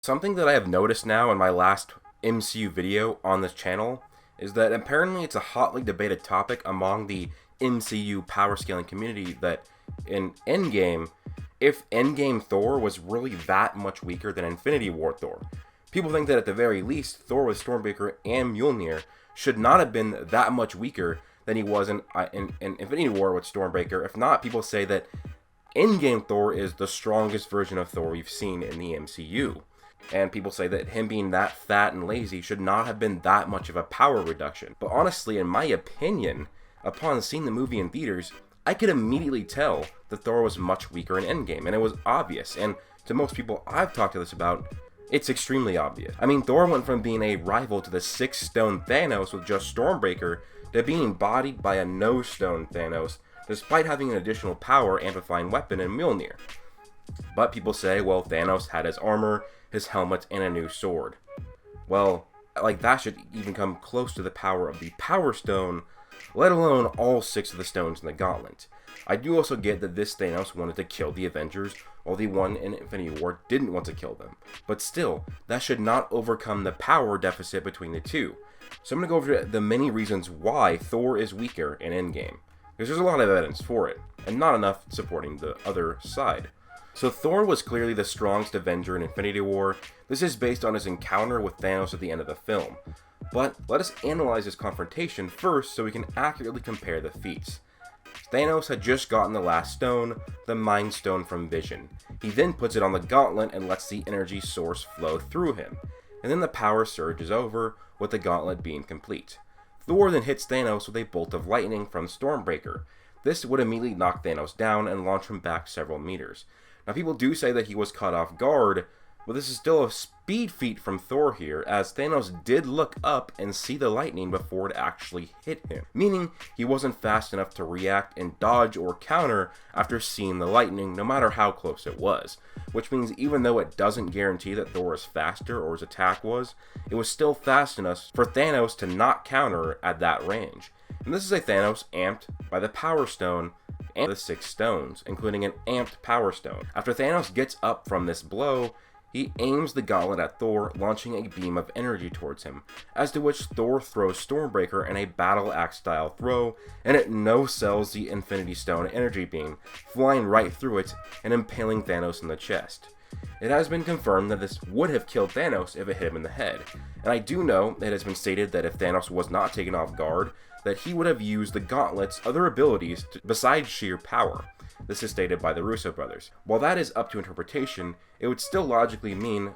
Something that I have noticed now in my last MCU video on this channel is that apparently it's a hotly debated topic among the MCU power scaling community that in Endgame, if Endgame Thor was really that much weaker than Infinity War Thor. People think that at the very least, Thor with Stormbreaker and Mjolnir should not have been that much weaker than he was in Infinity War with Stormbreaker. If not, people say that Endgame Thor is the strongest version of Thor we've seen in the MCU. And people say that him being that fat and lazy should not have been that much of a power reduction. But honestly, in my opinion, upon seeing the movie in theaters, I could immediately tell that Thor was much weaker in Endgame, and it was obvious. And to most people I've talked to this about, it's extremely obvious. I mean, Thor went from being a rival to the 6-stone Thanos with just Stormbreaker to being bodied by a no-stone Thanos, despite having an additional power amplifying weapon in Mjolnir. But people say, well, Thanos had his armor, his helmet, and a new sword. Well, like that should even come close to the power of the Power Stone, let alone all 6 of the stones in the gauntlet. I do also get that this Thanos wanted to kill the Avengers, while the one in Infinity War didn't want to kill them. But still, that should not overcome the power deficit between the two. So I'm going to go over the many reasons why Thor is weaker in Endgame, because there's a lot of evidence for it, and not enough supporting the other side. So Thor was clearly the strongest Avenger in Infinity War. This is based on his encounter with Thanos at the end of the film. But let us analyze this confrontation first so we can accurately compare the feats. Thanos had just gotten the last stone, the Mind Stone from Vision. He then puts it on the gauntlet and lets the energy source flow through him. And then the power surge is over, with the gauntlet being complete. Thor then hits Thanos with a bolt of lightning from Stormbreaker. This would immediately knock Thanos down and launch him back several meters. Now, people do say that he was caught off guard, but this is still a speed feat from Thor here, as Thanos did look up and see the lightning before it actually hit him, meaning he wasn't fast enough to react and dodge or counter after seeing the lightning, no matter how close it was. Which means even though it doesn't guarantee that Thor is faster or his attack was, it was still fast enough for Thanos to not counter at that range. And this is a Thanos amped by the Power Stone and the 6 stones, including an amped Power Stone. After Thanos gets up from this blow, he aims the gauntlet at Thor, launching a beam of energy towards him, as to which Thor throws Stormbreaker in a battle axe style throw, and it no-sells the Infinity Stone energy beam, flying right through it and impaling Thanos in the chest. It has been confirmed that this would have killed Thanos if it hit him in the head, and I do know it has been stated that if Thanos was not taken off guard, that he would have used the gauntlet's other abilities besides sheer power. This is stated by the Russo brothers. While that is up to interpretation, it would still logically mean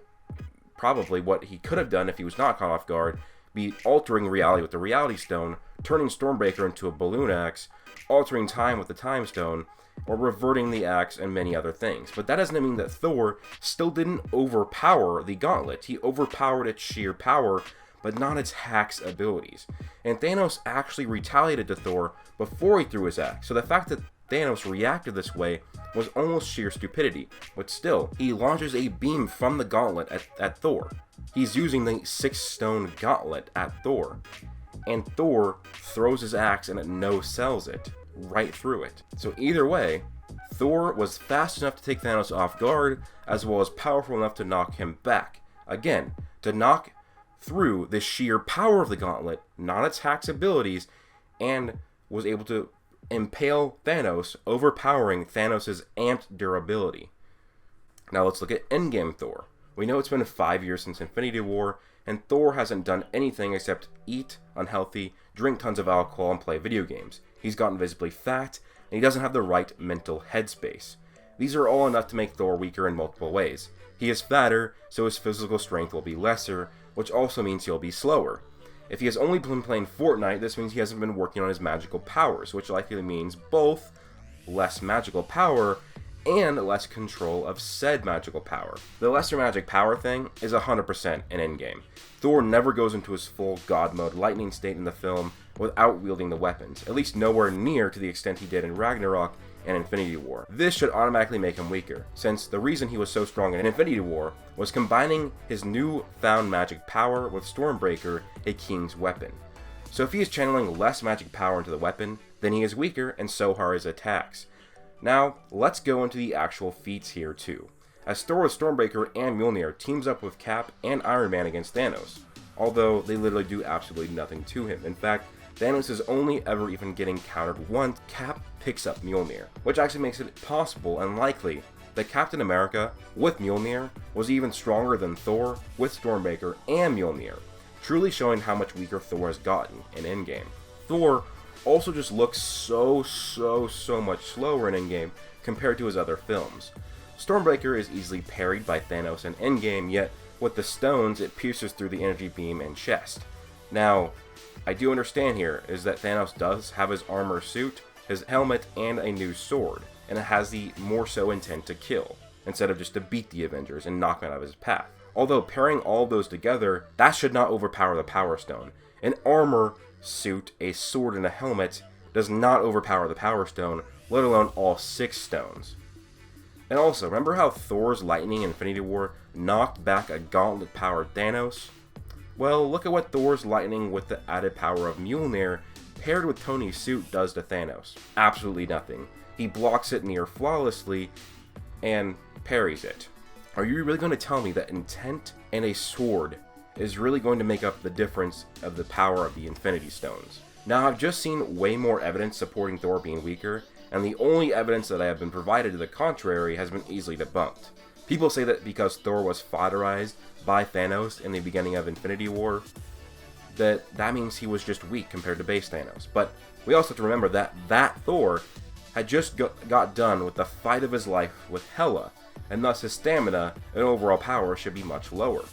probably what he could have done if he was not caught off guard, be altering reality with the Reality Stone, turning Stormbreaker into a balloon axe, altering time with the Time Stone, or reverting the axe and many other things. But that doesn't mean that Thor still didn't overpower the gauntlet. He overpowered its sheer power, but not its hack's abilities. And Thanos actually retaliated to Thor before he threw his axe, so the fact that Thanos reacted this way was almost sheer stupidity, but still, he launches a beam from the gauntlet at Thor. He's using the 6-stone gauntlet at Thor, and Thor throws his axe and it no-sells it, right through it. So either way, Thor was fast enough to take Thanos off guard, as well as powerful enough to knock him back. Again, to knock through the sheer power of the gauntlet, not its hack's abilities, and was able to impale Thanos, overpowering Thanos' amped durability. Now let's look at Endgame Thor. We know it's been 5 years since Infinity War, and Thor hasn't done anything except eat unhealthy, drink tons of alcohol, and play video games. He's gotten visibly fat, and he doesn't have the right mental headspace. These are all enough to make Thor weaker in multiple ways. He is fatter, so his physical strength will be lesser, which also means he'll be slower. If he has only been playing Fortnite, this means he hasn't been working on his magical powers, which likely means both less magical power and less control of said magical power. The lesser magic power thing is 100% in Endgame. Thor never goes into his full god mode lightning state in the film without wielding the weapons, at least nowhere near to the extent he did in Ragnarok and Infinity War. This should automatically make him weaker, since the reason he was so strong in Infinity War was combining his new-found magic power with Stormbreaker, a king's weapon. So if he is channeling less magic power into the weapon, then he is weaker and so are his attacks. Now, let's go into the actual feats here too. as Thor with Stormbreaker and Mjolnir teams up with Cap and Iron Man against Thanos, although they literally do absolutely nothing to him. In fact, Thanos is only ever even getting countered once Cap picks up Mjolnir, which actually makes it possible and likely that Captain America with Mjolnir was even stronger than Thor with Stormbreaker and Mjolnir, truly showing how much weaker Thor has gotten in Endgame. Thor also just looks so much slower in Endgame compared to his other films. Stormbreaker is easily parried by Thanos in Endgame, yet with the stones it pierces through the energy beam and chest. Now, I do understand here is that Thanos does have his armor suit, his helmet, and a new sword, and it has the more so intent to kill, instead of just to beat the Avengers and knock them out of his path. Although pairing all those together, that should not overpower the Power Stone. An armor, suit, a sword, and a helmet does not overpower the Power Stone, let alone all 6 stones. And also, remember how Thor's lightning in Infinity War knocked back a gauntlet-powered Thanos? Well, look at what Thor's lightning with the added power of Mjolnir paired with Tony's suit does to Thanos. Absolutely nothing. He blocks it near flawlessly and parries it. Are you really going to tell me that intent and a sword is really going to make up the difference of the power of the Infinity Stones? Now, I've just seen way more evidence supporting Thor being weaker, and the only evidence that I have been provided to the contrary has been easily debunked. People say that because Thor was fodderized by Thanos in the beginning of Infinity War, that means he was just weak compared to base Thanos. But we also have to remember that Thor had just got done with the fight of his life with Hela, and thus his stamina and overall power should be much lower.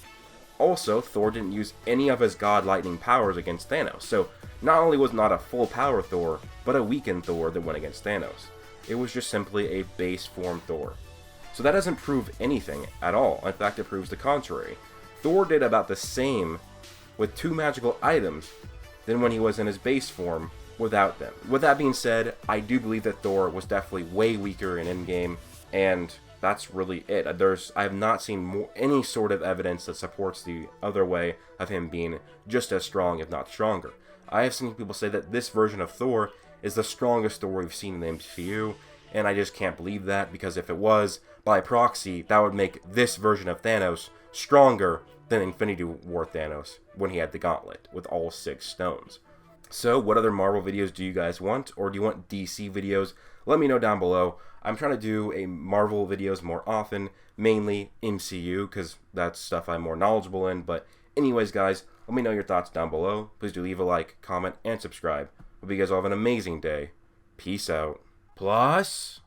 Also, Thor didn't use any of his god lightning powers against Thanos, so not only was not a full power Thor, but a weakened Thor that went against Thanos. It was just simply a base form Thor. So that doesn't prove anything at all. In fact, it proves the contrary. Thor did about the same with 2 magical items than when he was in his base form without them. With that being said, I do believe that Thor was definitely way weaker in Endgame, and that's really it. I have not seen any sort of evidence that supports the other way of him being just as strong, if not stronger. I have seen people say that this version of Thor is the strongest Thor we've seen in the MCU, and I just can't believe that, because if it was, by proxy, that would make this version of Thanos stronger than Infinity War Thanos when he had the gauntlet with all 6 stones. So, what other Marvel videos do you guys want, or do you want DC videos? Let me know down below. I'm trying to do Marvel videos more often, mainly MCU, because that's stuff I'm more knowledgeable in. But anyways, guys, let me know your thoughts down below. Please do leave a like, comment, and subscribe. Hope you guys all have an amazing day. Peace out. Plus...